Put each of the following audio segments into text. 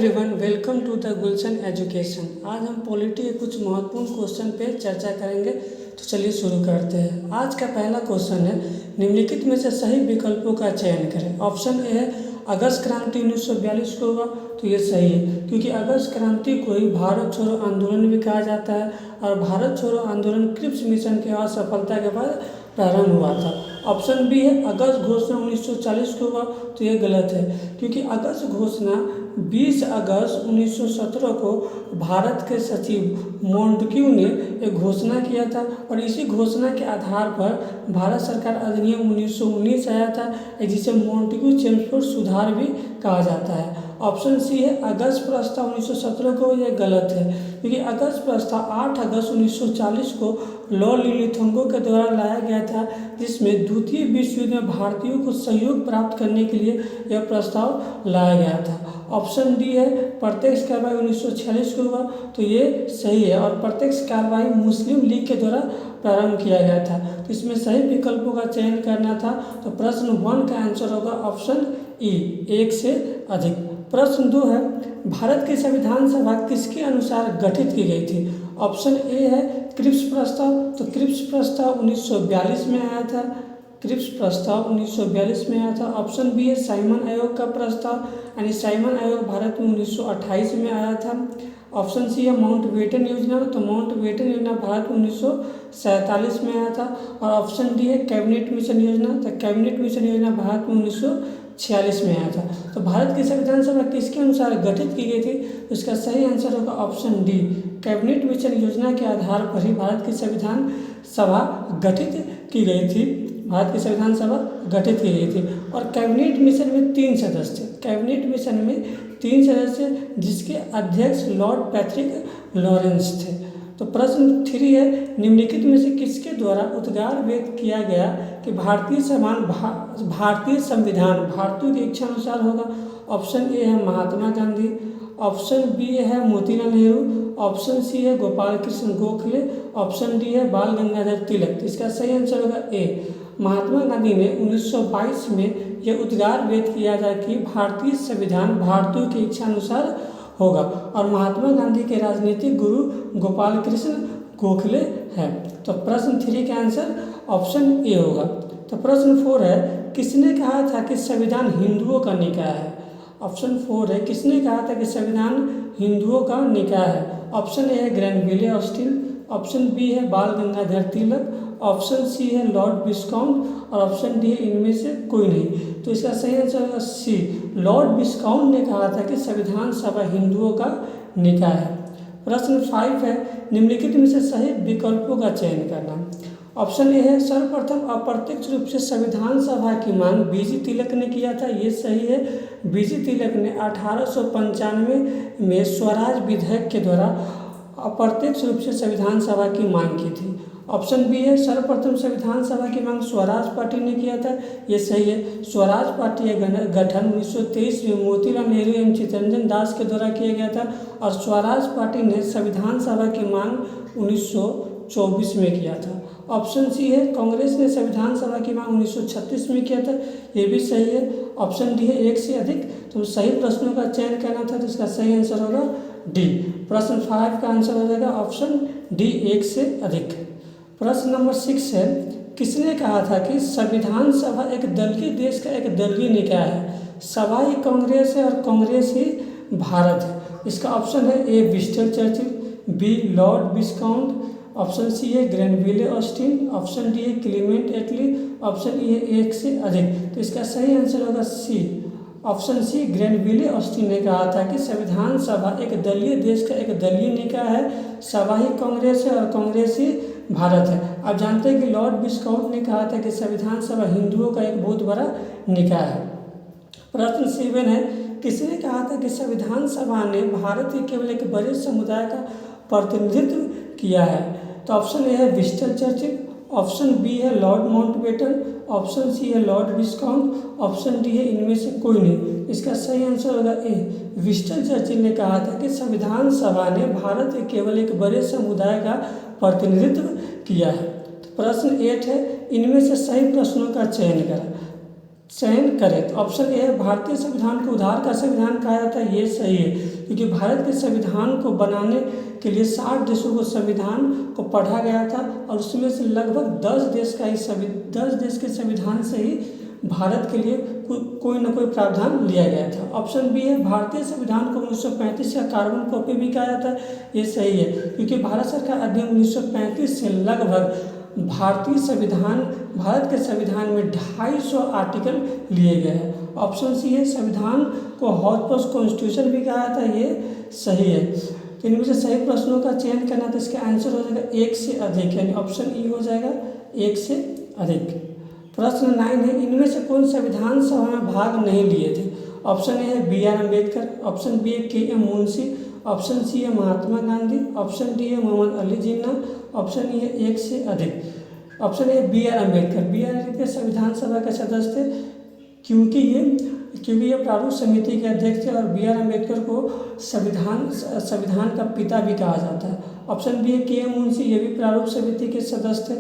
Everyone, welcome to the Gulshan education. आज हम polity के कुछ महत्वपूर्ण क्वेश्चन पे चर्चा करेंगे। तो चलिए शुरू करते हैं। आज का पहला क्वेश्चन है, निम्नलिखित में से सही विकल्पों का चयन करें। ऑप्शन ए है अगस्त क्रांति 1942 को हुआ, तो ये सही है क्योंकि अगस्त क्रांति को ही भारत छोड़ो आंदोलन भी कहा जाता है और भारत छोड़ो आंदोलन क्रिप्स मिशन के असफलता के बाद प्रारंभ हुआ था। ऑप्शन बी है अगस्त घोषणा 1940 को हुआ, तो ये गलत है क्योंकि अगस्त घोषणा 20 अगस्त 1917 को भारत के सचिव मोंटक्यू ने एक घोषणा किया था और इसी घोषणा के आधार पर भारत सरकार अधिनियम 1919 आया था, जिसे मोंटक्यू चेम्सफोर्ड सुधार भी कहा जाता है। ऑप्शन सी है अगस्त प्रस्ताव 1917 को, यह गलत है क्योंकि अगस्त प्रस्ताव 8 अगस्त 1940 को लॉर्ड लिलिथंगो के द्वारा लाया गया था, जिसमें द्वितीय विश्व युद्ध में भारतीयों को सहयोग प्राप्त करने के लिए यह प्रस्ताव लाया गया था। ऑप्शन डी है प्रत्यक्ष कार्रवाई 1946 को हुआ, तो ये सही है और प्रत्यक्ष कार्रवाई मुस्लिम लीग के द्वारा प्रारंभ किया गया था। तो इसमें सही विकल्पों का चयन करना था, तो प्रश्न 1 का आंसर होगा ऑप्शन ई, 1 से अधिक। प्रश्न 2 है, भारत की संविधान सभा किसके अनुसार गठित की गई थी। ऑप्शन ए है क्रिप्स प्रस्ताव, तो क्रिप्स प्रस्ताव 1942 में आया था। क्रिप्स प्रस्ताव 1942 में आया था। ऑप्शन बी है साइमन आयोग का प्रस्ताव, यानी साइमन आयोग भारत में 1928 में आया था। ऑप्शन सी है माउंटबेटन योजना, तो माउंटबेटन योजना भारत में 1947 में आया था। और ऑप्शन डी है कैबिनेट मिशन योजना, तो कैबिनेट मिशन योजना भारत में 1946 में आया था। तो भारत की संविधान सभा किसके अनुसार गठित की गई थी, तो इसका सही आंसर होगा ऑप्शन डी, कैबिनेट मिशन योजना के आधार पर ही भारत की संविधान सभा गठित की गई थी। भारत की संविधान सभा गठित की गई थी और कैबिनेट मिशन में 3 सदस्य थे। कैबिनेट मिशन में 3 सदस्य जिसके अध्यक्ष लॉर्ड पैट्रिक लॉरेंस थे। तो प्रश्न 3 है, निम्नलिखित में से किसके द्वारा उद्गार व्यक्त किया गया कि भारतीय संविधान भारतीयों की इच्छा अनुसार होगा। ऑप्शन ए है महात्मा गांधी, ऑप्शन बी है मोतीलाल नेहरू, ऑप्शन सी है गोपाल कृष्ण गोखले, ऑप्शन डी है बाल गंगाधर तिलक। तो इसका सही आंसर होगा ए, महात्मा गांधी ने 1922 में यह उद्गार व्यक्त किया था कि भारतीय संविधान भारतीयों की इच्छा अनुसार होगा और महात्मा गांधी के राजनीतिक गुरु गोपाल कृष्ण गोखले हैं। तो प्रश्न 3 का आंसर ऑप्शन ए होगा। तो प्रश्न 4 है, किसने कहा था कि संविधान हिंदुओं का निकाय है। ऑप्शन 4 है, किसने कहा था कि संविधान हिंदुओं का निकाय है। ऑप्शन ए है ग्रैनविले ऑस्टिन, ऑप्शन बी है बाल गंगाधर तिलक, ऑप्शन सी है लॉर्ड विस्काउंट और ऑप्शन डी है इनमें से कोई नहीं। तो इसका सही आंसर होगा सी, लॉर्ड विस्काउंट ने कहा था कि संविधान सभा हिंदुओं का निकाय है। प्रश्न 5 है, निम्नलिखित में से सही विकल्पों का चयन करना। ऑप्शन ए है सर्वप्रथम अप्रत्यक्ष रूप से संविधान सभा की मांग बीजी तिलक ने किया था, ये सही है। बीजी तिलक ने 1895 में स्वराज विधेयक के द्वारा अप्रत्यक्ष रूप से संविधान सभा की मांग की थी। ऑप्शन बी है सर्वप्रथम संविधान सभा की मांग स्वराज पार्टी ने किया था, ये सही है। स्वराज पार्टी का गठन 1923 में मोतीलाल नेहरू एवं चित्तरंजन दास के द्वारा किया गया था और स्वराज पार्टी ने संविधान सभा की मांग 1924 में किया था। ऑप्शन सी है कांग्रेस ने संविधान सभा की मांग 1936 में किया था, ये भी सही है। ऑप्शन डी है 1 से अधिक। तो सही प्रश्नों का चयन करना था, तो इसका सही आंसर होगा डी। प्रश्न 5 का आंसर हो जाएगा ऑप्शन डी, 1 से अधिक। प्रश्न नंबर 6 है, किसने कहा था कि संविधान सभा एक दलीय देश का एक दलीय निकाय है। सभा ही कांग्रेस है और कांग्रेस ही भारत है। इसका ऑप्शन है ए विंस्टन चर्चिल, बी लॉर्ड विस्काउंट, ऑप्शन सी है ग्रैनविले ऑस्टिन, ऑप्शन डी है क्लीमेंट एटली, ऑप्शन ई है 1 से अधिक। तो इसका सही आंसर होगा सी, ऑप्शन सी, ग्रैनविले ऑस्टिन ने कहा था कि संविधान सभा एक दलीय देश का एक दलीय निकाय है। सभा ही कांग्रेस है और कांग्रेस ही भारत है। आप जानते हैं कि लॉर्ड विस्काउंट ने कहा था कि संविधान सभा हिंदुओं का एक बहुत बड़ा निकाय है। प्रश्न 7 है, किसने कहा था कि संविधान सभा ने भारत के केवल एक बड़े समुदाय का प्रतिनिधित्व किया है। तो ऑप्शन ए है विंस्टन चर्चिल, ऑप्शन बी है लॉर्ड माउंटबेटन, ऑप्शन सी है लॉर्ड विस्काउंट, ऑप्शन डी है इनमें से कोई नहीं। इसका सही आंसर होगा ए, विंस्टन चर्चिल ने कहा था कि संविधान सभा ने भारत के केवल एक बड़े समुदाय का प्रतिनिधित्व किया है। तो प्रश्न 8 है, इनमें से सही प्रश्नों का चयन करें। चयन करें। तो ऑप्शन ए है भारतीय संविधान को उधार का संविधान कहा जाता है, ये सही है, क्योंकि भारत के संविधान को बनाने के लिए 60 देशों को संविधान को पढ़ा गया था और उसमें से लगभग 10 देश के संविधान से ही भारत के लिए कोई न कोई प्रावधान लिया गया था। ऑप्शन बी है भारतीय संविधान को 1935 का कार्बन कॉपी भी कहा जाता है, ये सही है, क्योंकि भारत सरकार अधिनियम 1935 से लगभग भारत के संविधान में 250 आर्टिकल लिए गए हैं। ऑप्शन सी है संविधान को हाउस कॉन्स्टिट्यूशन भी कहा जाता है, ये सही है। तो इनमें से सही प्रश्नों का चयन करना, तो इसका आंसर हो जाएगा 1 से अधिक, यानी ऑप्शन ई हो जाएगा 1 से अधिक। प्रश्न 9 है इनमें से कौन संविधान सभा में भाग नहीं लिए थे। ऑप्शन ए है B R Ambedkar, option B है K M Munshi, option C है महात्मा गांधी, ऑप्शन डी है मोहम्मद अली जिन्ना, ऑप्शन ई है 1 से अधिक। Option A B R Ambedkar. B R Ambedkar संविधान सभा के सदस्य थे क्योंकि ये प्रारूप समिति के अध्यक्ष थे और बी आर अम्बेडकर को संविधान का पिता भी कहा जाता है। ऑप्शन बी है के एम मुंशी, ये भी प्रारूप समिति के सदस्य थे।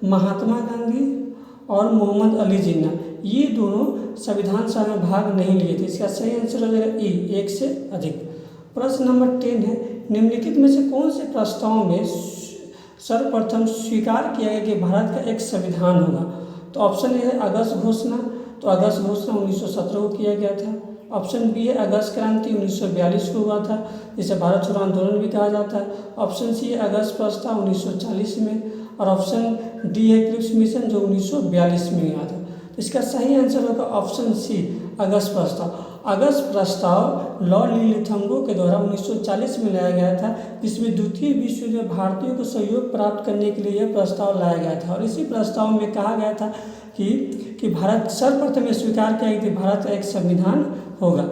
महात्मा गांधी और मोहम्मद अली जिन्ना, ये दोनों संविधान सभा में भाग नहीं लिए थे। इसका सही आंसर हो जाएगा ई 1 से अधिक। प्रश्न नंबर 10 है निम्नलिखित में से कौन से प्रस्ताव में सर्वप्रथम स्वीकार किया गया कि भारत का एक संविधान होगा। तो ऑप्शन ए है अगस्त घोषणा, तो अगस्त घोषणा 1917 को किया गया था। ऑप्शन बी है अगस्त क्रांति 1942 को हुआ था, जिसे भारत छोड़ो आंदोलन भी कहा जाता है। ऑप्शन सी है अगस्त प्रस्ताव 1940 में, और ऑप्शन डी है क्रिप्स मिशन जो 1942 में हुआ था। तो इसका सही आंसर होगा ऑप्शन सी अगस्त प्रस्ताव। अगस्त प्रस्ताव लॉर्ड लिलिथंगो के द्वारा 1940 में लाया गया था, जिसमें द्वितीय विश्व युद्ध में भारतीयों को सहयोग प्राप्त करने के लिए यह प्रस्ताव लाया गया था। और इसी प्रस्ताव में कहा गया था कि भारत सर्वप्रथम स्वीकार किया कि भारत का एक संविधान होगा।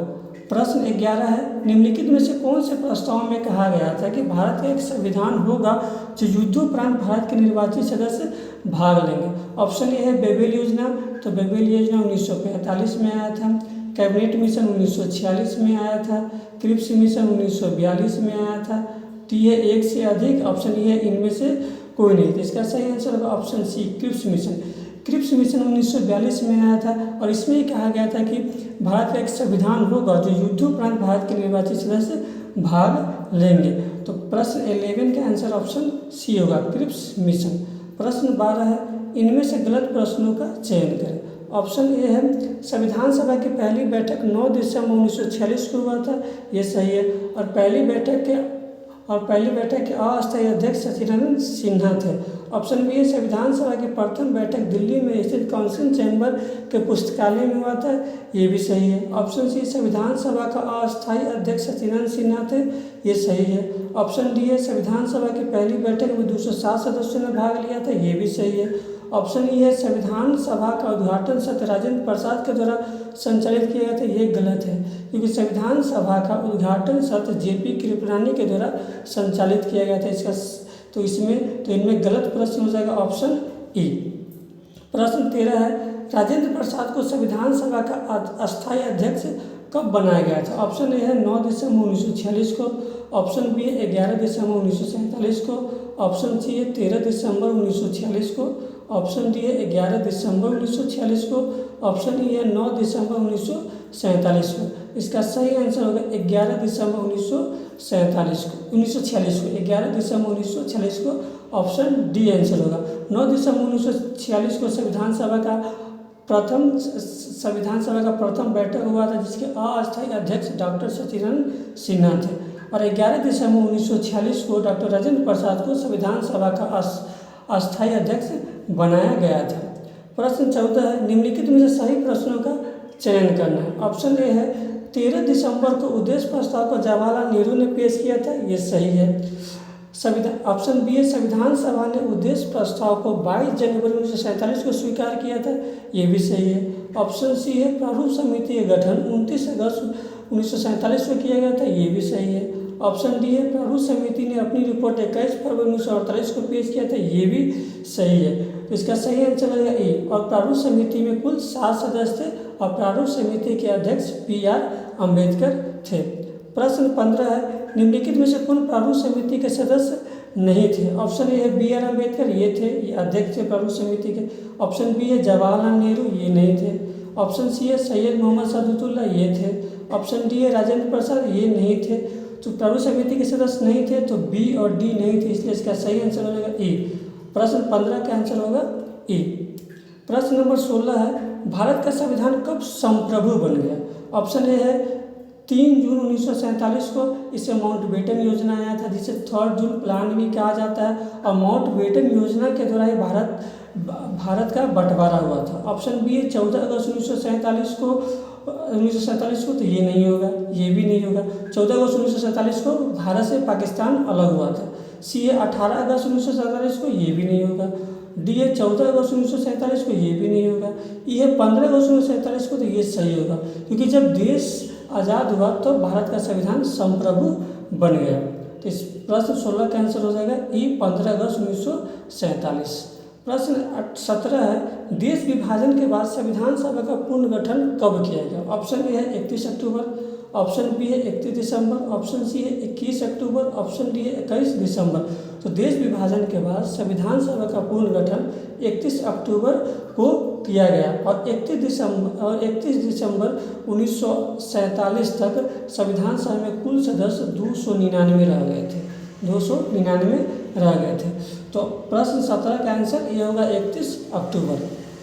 प्रश्न 11 है निम्नलिखित में से कौन से प्रस्ताव में कहा गया था कि भारत का एक संविधान होगा जो युद्धोपरांत भारत के निर्वाचित सदस्य भाग लेंगे। ऑप्शन ए है बेबेल योजना, तो बेबेल योजना 1945 में आया था। कैबिनेट मिशन 1946 में आया था। क्रिप्स मिशन 1942 में आया था। टी है 1 से अधिक, ऑप्शन ई है इनमें से कोई नहीं। तो इसका सही आंसर होगा option C Cripps mission. Cripps mission 1942 में आया था और इसमें कहा गया था कि भारत का एक संविधान होगा जो युद्धोपरांत भारत के निर्वाचित सदस्य भाग लेंगे। तो प्रश्न 11 का आंसर ऑप्शन सी होगा क्रिप्स मिशन। प्रश्न 12 है इनमें से गलत प्रश्नों का चयन करें। ऑप्शन ए है संविधान सभा की पहली बैठक 9 दिसंबर 1946 को हुआ था, ये सही है। और पहली बैठक के अस्थायी अध्यक्ष सचिदानंद सिन्हा थे। ऑप्शन बी है संविधान सभा की प्रथम बैठक दिल्ली में स्थित काउंसिल चैम्बर के पुस्तकालय में हुआ था, ये भी सही है। ऑप्शन सी संविधान सभा का अस्थायी अध्यक्ष सचिदानंद सिन्हा थे, ये सही है। ऑप्शन डी है संविधान सभा की पहली बैठक में 207 सदस्यों ने भाग लिया था, ये भी सही है। ऑप्शन ई है संविधान सभा का उद्घाटन सत्र राजेंद्र प्रसाद के द्वारा संचालित किया गया था, ये गलत है, क्योंकि संविधान सभा का उद्घाटन सत्र जेपी कृपलानी के द्वारा संचालित किया गया था। तो इनमें गलत प्रश्न हो जाएगा ऑप्शन ई। प्रश्न 13 है राजेंद्र प्रसाद को संविधान सभा का अस्थायी अध्यक्ष कब बनाया गया था। ऑप्शन ए है 9 दिसंबर 1946 को, ऑप्शन बी है 11 दिसंबर 1947 को, ऑप्शन सी है 13 दिसंबर 1946 को, ऑप्शन डी है 11 दिसंबर 1946 को, ऑप्शन ई है 9 दिसंबर 1947 को। इसका सही आंसर होगा 11 दिसंबर 1946 को 11 दिसंबर 1946 को, ऑप्शन डी आंसर होगा। 9 दिसंबर 1946 को संविधान सभा का प्रथम बैठक हुआ था, जिसके अस्थायी अध्यक्ष डॉक्टर सचिदानंद सिन्हा थे। और 11 दिसंबर 1946 को डॉक्टर राजेंद्र प्रसाद को संविधान सभा का अस्थायी अध्यक्ष बनाया गया था। प्रश्न 14 है निम्नलिखित में से सही प्रश्नों का चयन करना है। ऑप्शन ए है 13 दिसंबर को उद्देश्य प्रस्ताव को जवाहरलाल नेहरू ने पेश किया था, ये सही है। ऑप्शन बी है संविधान सभा ने उद्देश्य प्रस्ताव को 22 जनवरी 1947 को स्वीकार किया था, ये भी सही है। ऑप्शन सी है प्रारूप समिति का गठन 29 अगस्त 1947 को किया गया था, ये भी सही है। ऑप्शन डी है प्रारूप समिति ने अपनी रिपोर्ट 21 फरवरी 1948 को पेश किया था, ये भी सही है। तो इसका सही आंसर होगा ए। और प्रारूप समिति में कुल 7 सदस्य थे और प्रारूप समिति के अध्यक्ष बी.आर. अम्बेडकर थे। प्रश्न 15 है निम्नलिखित में से कौन प्रारूप समिति के सदस्य नहीं थे। ऑप्शन ए है बी.आर. अम्बेडकर, ये थे, ये अध्यक्ष थे प्रारूप समिति के। ऑप्शन बी है जवाहरलाल नेहरू, ये नहीं थे। ऑप्शन सी है सैयद मोहम्मद सादुतुल्लाह, ये थे। ऑप्शन डी है राजेंद्र प्रसाद, ये नहीं थे। तो प्रभु समिति के सदस्य नहीं थे, तो बी और डी नहीं थे, इसलिए इसका सही आंसर हो जाएगा ए। प्रश्न 15 का आंसर होगा ए। प्रश्न नंबर 16 है भारत का संविधान कब संप्रभु बन गया? ऑप्शन ए है 3 जून 1947 को, इसे माउंटबेटन योजना आया था, जिसे 3 जून प्लान भी कहा जाता है, और माउंटबेटन योजना के द्वारा ही भारत का बंटवारा हुआ था। ऑप्शन बी है 14 अगस्त 1947 को, तो ये नहीं होगा, ये भी नहीं होगा। 14 अगस्त 1947 को भारत से पाकिस्तान अलग हुआ था। सी है 18 अगस्त 1947 को, ये भी नहीं होगा। डी है 14 अगस्त 1947 को, ये भी नहीं होगा। ई है 15 अगस्त 1947 को, तो ये सही होगा, क्योंकि जब देश आज़ाद हुआ तो भारत का संविधान संप्रभु बन गया। तो इस प्रश्न 16 का आंसर हो जाएगा ई 15 अगस्त 1947। प्रश्न 17 है देश विभाजन के बाद संविधान सभा का पुनर्गठन कब किया गया? ऑप्शन ए है 31 अक्टूबर, ऑप्शन बी है 31 दिसंबर, ऑप्शन सी है 21 अक्टूबर, ऑप्शन डी है 21 दिसंबर। तो देश विभाजन के बाद संविधान सभा का पुनर्गठन 31 अक्टूबर को किया गया, और 31 दिसंबर 1947 तक संविधान सभा में कुल सदस्य 299 रह गए थे, 299 रह गए थे। तो प्रश्न 17 का आंसर ये होगा 31 अक्टूबर।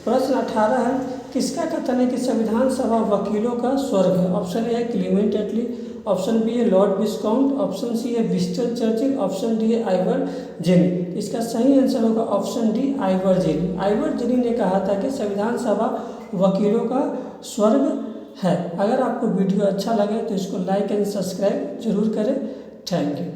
प्रश्न 18 है किसका कथन है कि संविधान सभा वकीलों का स्वर्ग है? ऑप्शन ए है क्लीमेंट एटली, ऑप्शन बी है लॉर्ड विस्काउंट, ऑप्शन सी है विंस्टन चर्चिल, ऑप्शन डी है आइवर जेनी। इसका सही आंसर होगा option D Ivoire jenny. Ivoire jenny ने कहा था कि संविधान सभा वकीलों का स्वर्ग है। अगर आपको वीडियो अच्छा लगे तो इसको लाइक एंड सब्सक्राइब जरूर करें। Thank you.